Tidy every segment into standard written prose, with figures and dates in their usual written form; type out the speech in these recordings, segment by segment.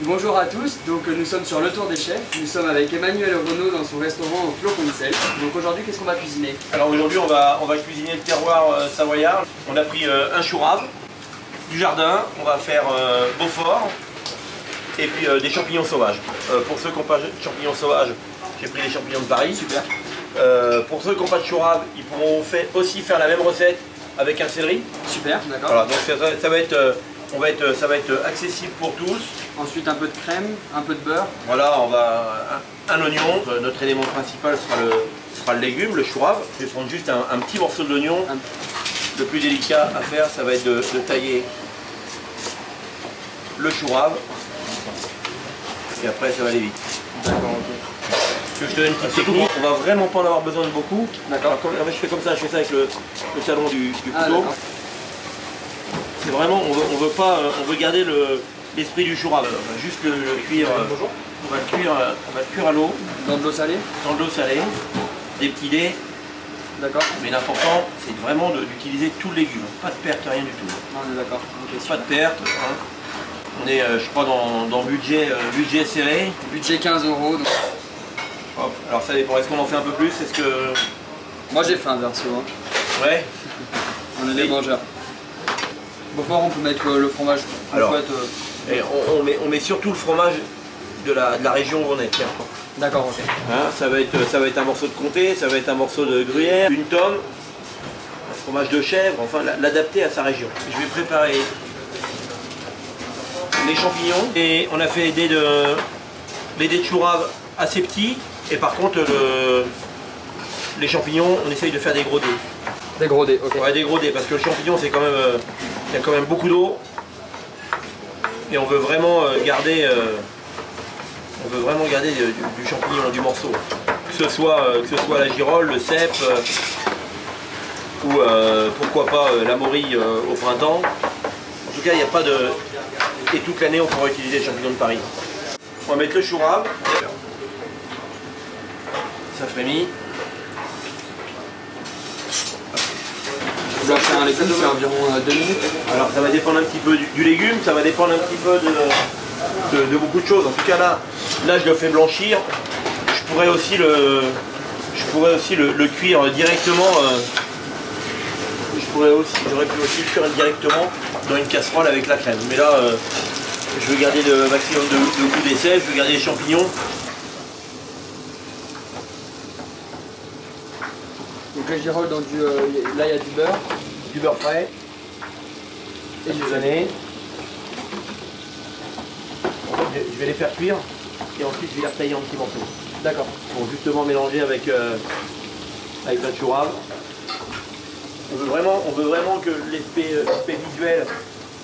Bonjour à tous, donc nous sommes sur le Tour des Chefs, nous sommes avec Emmanuel Renaud dans son restaurant au Flocon de Sel. Donc aujourd'hui qu'est-ce qu'on va cuisiner? Alors aujourd'hui on va cuisiner le terroir savoyard. On a pris un chou rave, du jardin, on va faire Beaufort et puis des champignons sauvages. Pour ceux qui n'ont pas de champignons sauvages, j'ai pris des champignons de Paris. Super. Pour ceux qui n'ont pas de chou rave, ils pourront aussi faire la même recette avec un céleri. Super, d'accord. Voilà, donc ça va être accessible pour tous. Ensuite un peu de crème, un peu de beurre. Voilà, on va un oignon. Notre élément principal sera le légume, le chou rave. Je vais prendre juste un petit morceau de l'oignon. Le plus délicat à faire, ça va être de tailler le chou rave. Et après, ça va aller vite. D'accord, ok. Je te donne une petite technique. On va vraiment pas en avoir besoin de beaucoup. D'accord. Je fais comme ça, je fais ça avec le talon du couteau. C'est vraiment, on veut garder l'esprit du chou rave. On va juste le cuire. Bonjour. On va le cuire à l'eau. Dans de l'eau salée? Dans de l'eau salée, des petits dés. D'accord. Mais l'important, c'est vraiment d'utiliser tout le légume. Pas de perte, rien du tout. On est d'accord. Okay, pas de perte. Hein. On est, je crois, dans budget serré. Budget 15 €. Donc... Hop. Alors ça dépend. Est-ce qu'on en fait un peu plus? Est-ce que... Moi j'ai faim perso. Hein. Ouais. On est des mangeurs. Beaufort, on peut mettre le fromage. Alors, on met surtout le fromage de la région où on est. Tiens. D'accord, ok. Hein, ça va être un morceau de comté, ça va être un morceau de gruyère, une tome, un fromage de chèvre, enfin l'adapter à sa région. Je vais préparer les champignons et on a fait des dés de chou rave assez petits et par contre les champignons on essaye de faire des gros dés. Des gros dés, ok. Ouais, des gros dés parce que le champignon c'est quand même, il y a quand même beaucoup d'eau et on veut vraiment garder du champignon, du morceau. Que ce soit la girole, le cèpe ou pourquoi pas la morille au printemps. En tout cas, il n'y a pas de... Et toute l'année, on pourra utiliser les champignons de Paris. On va mettre le chou rave. Ça frémit. Vous allez faire un légume, c'est environ 2 minutes. Alors ça va dépendre un petit peu du légume, ça va dépendre un petit peu de beaucoup de choses. En tout cas là je le fais blanchir. Je pourrais aussi le cuire directement. J'aurais pu aussi le cuire directement dans une casserole avec la crème. Mais là je veux garder le maximum de goût des sels, je veux garder les champignons. Donc la girole dans du... là il y a du beurre. Du beurre frais. Et du années. Je vais les faire cuire et ensuite je vais les retailler en petits morceaux. D'accord. Pour justement mélanger avec la chou rave. On veut vraiment que l'aspect visuel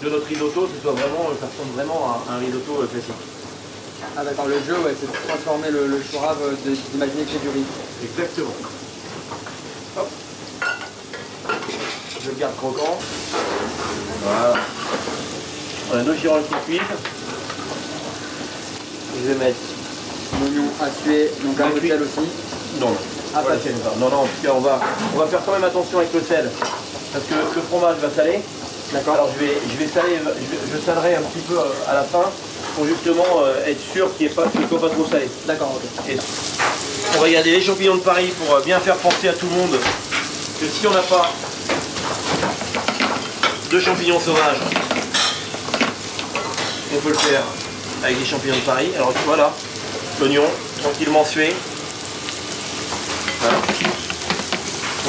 de notre risotto, ça ressemble vraiment à un risotto classique. Ah d'accord, le jeu c'est de transformer le chou rave, d'imaginer que c'est du riz. Exactement. Hop. Je le garde croquant. Voilà. On a nos girolles qui cuisent. Je vais mettre L'oignon à tuer, donc un peu de sel aussi. Non, non. Ah, pas de sel. Non, en tout cas, on va faire quand même attention avec le sel. Parce que le fromage va saler. D'accord. Alors je salerai un petit peu à la fin pour justement être sûr qu'il ne soit pas trop salé. D'accord, ok. Et on va garder les champignons de Paris pour bien faire penser à tout le monde que si on n'a pas de champignons sauvages, on peut le faire avec des champignons de Paris. Alors tu vois là, l'oignon tranquillement sué. Voilà.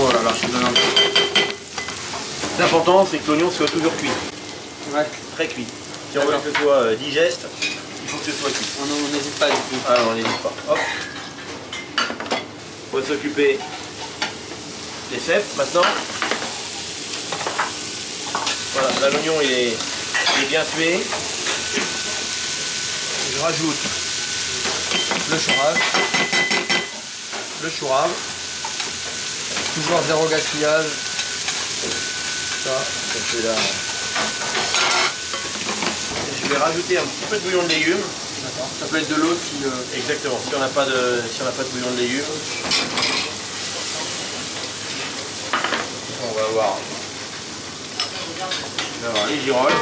Oh là là, je suis dans L'important c'est que l'oignon soit toujours cuit. Ouais. Très cuit. Si on veut que ce soit digeste, il faut que ce soit cuit. On n'hésite pas du tout. Ah on n'hésite pas. Hop. On va s'occuper des cèpes maintenant. Voilà, là l'oignon il est bien tué. Je rajoute Le chou rave. Toujours 0 gaspillage. Ça fait là. Et je vais rajouter un petit peu de bouillon de légumes. D'accord. Ça peut être de l'eau si... Exactement, si on n'a pas de bouillon de légumes. On va voir. Je vais avoir les girolles.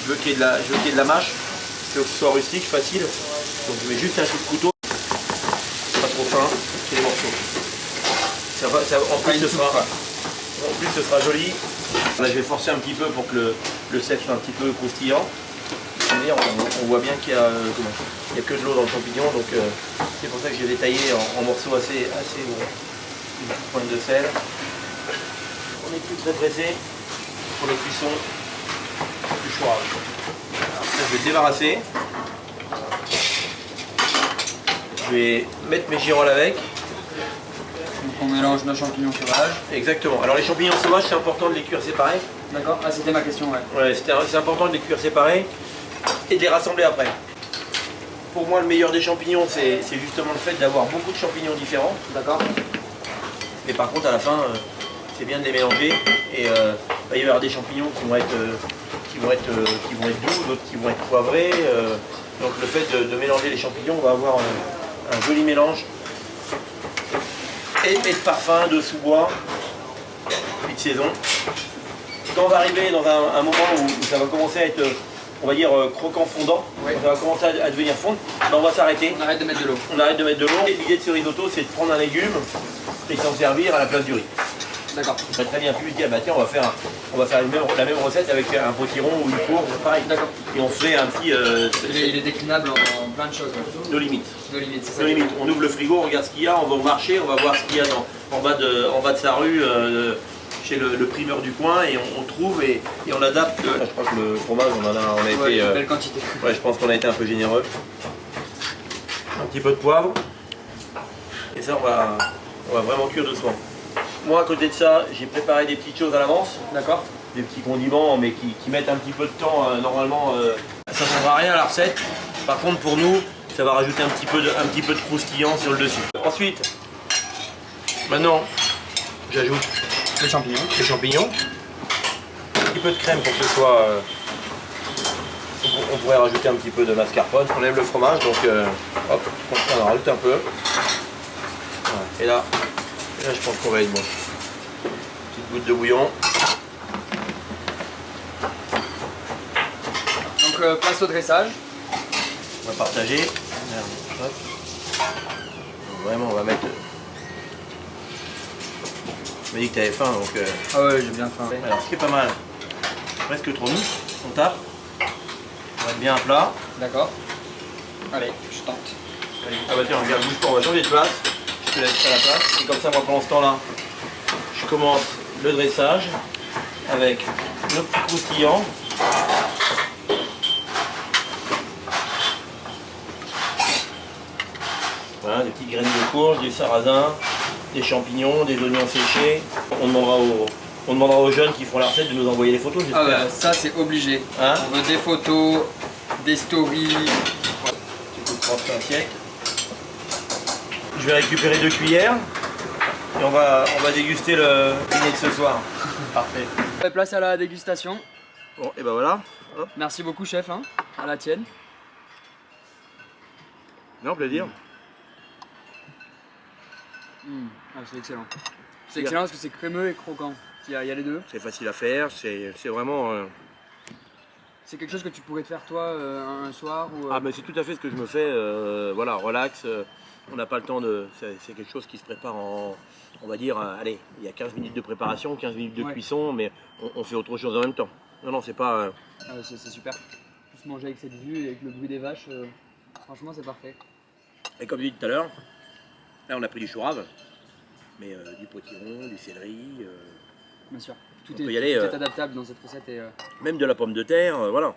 Je veux qu'il y ait de la mâche. Je veux que ce soit rustique, facile. Donc je mets juste un coup de couteau. Pas trop fin, c'est les morceaux. En plus ce sera joli. Là je vais forcer un petit peu pour que le cèpe soit un petit peu croustillant. On voit bien qu'il y a que de l'eau dans le champignon, donc c'est pour ça que j'ai détaillé en morceaux assez gros. Une petite pointe de sel. On n'est plus très pressé pour le cuisson du chourave. Je vais le débarrasser. Je vais mettre mes girolles avec. Donc on mélange nos champignons sauvages. Exactement. Alors les champignons sauvages, c'est important de les cuire séparés. D'accord. Ah, c'était ma question, ouais. Ouais, c'est important de les cuire séparés et de les rassembler après. Pour moi, le meilleur des champignons, c'est justement le fait d'avoir beaucoup de champignons différents. D'accord. Mais par contre, à la fin, c'est bien de les mélanger. Et il va y avoir des champignons qui vont être doux, d'autres qui vont être poivrés. Donc le fait de mélanger les champignons, on va avoir un joli mélange. Et de parfum, de sous-bois, puis de saison. Quand on va arriver dans un moment où ça va commencer à être, on va dire, croquant fondant, oui. Ça va commencer à devenir fondre, ben on va s'arrêter. On arrête de mettre de l'eau. On arrête de mettre de l'eau. L'idée de ce risotto, c'est de prendre un légume et s'en servir à la place du riz. D'accord. On va très bien pu dire, bah tiens, on va faire la même recette avec un potiron ou une courge, pareil. D'accord. Et on fait un petit... il est déclinable en plein de choses. Nos limites. Nos limites, c'est ça. Nos limites. On ouvre le frigo, on regarde ce qu'il y a, on va au marché, on va voir ce qu'il y a en bas de sa rue, chez le primeur du coin, et on trouve et on adapte. Je crois que le fromage, on a été... Une belle quantité. Ouais, je pense qu'on a été un peu généreux. Un petit peu de poivre. Et ça, on va vraiment cuire doucement. Moi, à côté de ça, j'ai préparé des petites choses à l'avance. D'accord. Des petits condiments, mais qui mettent un petit peu de temps. Normalement, ça ne changera rien à la recette. Par contre, pour nous, ça va rajouter un petit peu de croustillant sur le dessus. Ensuite, maintenant, j'ajoute les champignons. Un petit peu de crème pour que ce soit... on pourrait rajouter un petit peu de mascarpone. On aime le fromage, donc hop, on en rajoute un peu. Voilà. Et là, je pense qu'on va être bon. Petite goutte de bouillon. Donc place au dressage. On va partager. Donc, vraiment, on va mettre... Tu m'as dit que tu avais faim, donc... Ah ouais, j'ai bien faim. Alors, ce qui est pas mal, presque trop mou, on tape. On va être bien à plat. D'accord. Allez, je tente. Ah bah tiens, regarde, bouge pas, on va changer de place. Je te laisse à la place. Et comme ça, moi, pendant ce temps-là, je commence le dressage avec nos petits croustillants. Voilà, des petites graines de courge, des sarrasins, des champignons, des oignons séchés. On demandera aux jeunes qui font la recette de nous envoyer les photos, j'espère. Ah bah, ça c'est obligé. Hein, on veut des photos, des stories. Tu peux prendre une assiette. Je vais récupérer 2 cuillères et on va déguster le dîner de ce soir. Parfait. Place à la dégustation. Bon, et ben voilà. Hop. Merci beaucoup chef, hein, à la tienne. Non, plaisir. Ah, c'est excellent. C'est excellent parce que c'est crémeux et croquant. Il y a les deux. C'est facile à faire, c'est vraiment... C'est quelque chose que tu pourrais te faire toi un soir ou, Ah mais c'est tout à fait ce que je me fais, voilà, relax, on n'a pas le temps de... C'est quelque chose qui se prépare en, on va dire, allez, il y a 15 minutes de préparation, 15 minutes de cuisson, mais on fait autre chose en même temps. Non, non, c'est pas... c'est super. Plus manger avec cette vue et avec le bruit des vaches, franchement c'est parfait. Et comme je dis tout à l'heure, là on a pris du chourave, mais du potiron, du céleri... Bien sûr. Tout peut y aller, est adaptable dans cette recette. Et, même de la pomme de terre, voilà.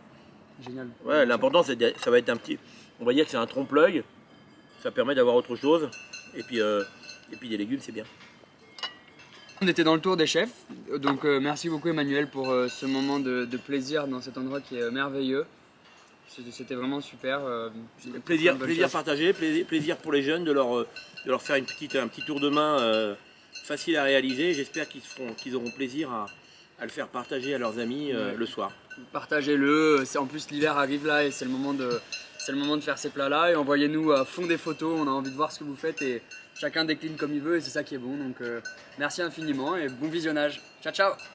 Génial. Ouais, l'important c'est ça va être un petit... On va dire que c'est un trompe-l'œil, ça permet d'avoir autre chose, et puis des légumes c'est bien. On était dans le tour des chefs, donc merci beaucoup Emmanuel pour ce moment de plaisir dans cet endroit qui est merveilleux. C'était vraiment super. Plaisir partagé, plaisir pour les jeunes de leur faire un petit tour de main facile à réaliser. J'espère qu'ils auront plaisir à le faire partager à leurs amis le soir. Partagez-le, en plus l'hiver arrive là et c'est le moment de faire ces plats là et envoyez-nous à fond des photos, on a envie de voir ce que vous faites et chacun décline comme il veut et c'est ça qui est bon. Donc merci infiniment et bon visionnage. Ciao ciao.